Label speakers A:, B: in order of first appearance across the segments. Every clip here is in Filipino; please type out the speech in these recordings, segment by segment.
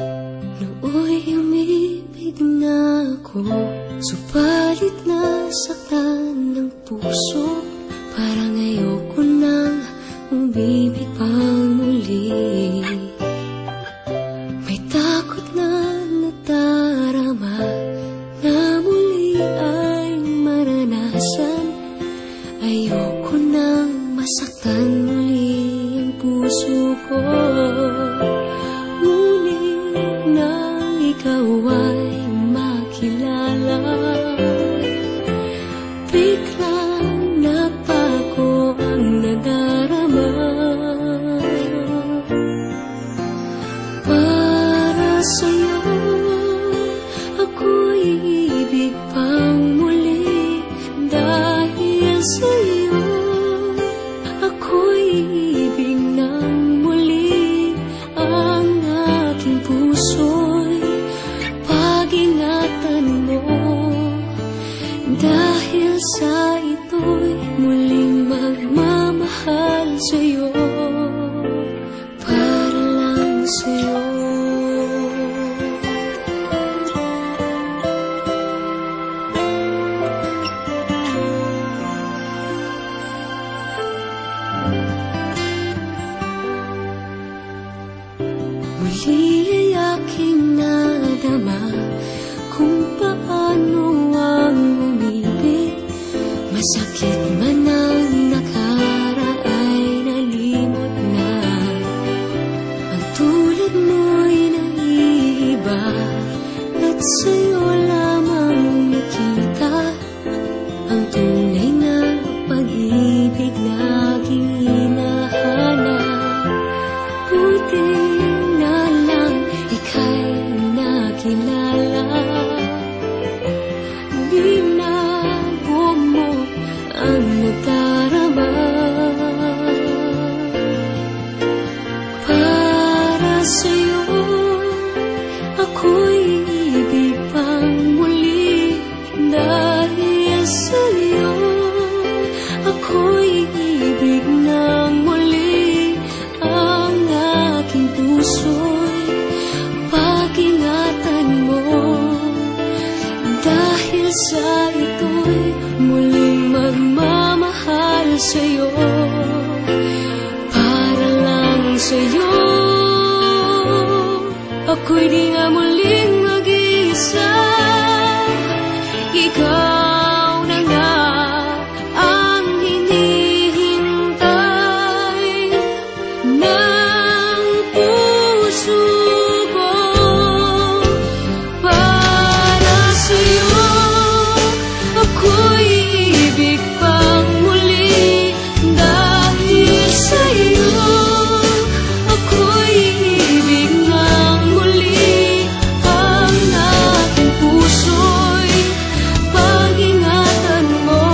A: Nooy umibig na ako, subalit nasaktan ng puso. Parang ayoko nang umibig pang muli. May takot na nadarama na muli ay maranasan. Ayoko nang masaktan muli ang puso ko. Ngunit nang ikaw ay makilala, biglang nagbago ang nadarama. Para sa'yo ako'y ibig pang muli. Dahil sa'yo ako'y ibig ng muli. Ang aking puso'y pag-ingatan mo. Dahil sa ito'y muling magmamahal sa'yo, para lang sa'yo. Muli ay aking nadama kung paano ang umibig. Masakit man ang nakaraay, nalimot na. Ang tulad mo'y naiiba, at sa'yo lamang nakita ang tunay na pag-ibig na aking hinahanap. Buti na lang ika'y nakilala. Binago mo ang nadarama. Para sa'yo ako'y ibig pang muli. Dahil sa'yo ako'y ibig ng muli. Ang aking puso'y pag-ingatan mo. Dahil sa ito'y muling magmamahal sa'yo, para lang sa'yo. Ako'y di nga muling mag-iisa. Ikaw na nga ang hinihintay ng puso ko. Para sa'yo ako'y ibig pang muli. Dahil sa'yo ako'y ibig ng muli. Ang aking puso'y pag-ingatan mo.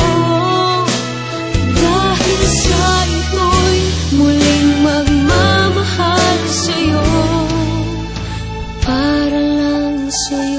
A: Dahil sa ito'y muling magmamahal sa'yo, para lang sa'yo.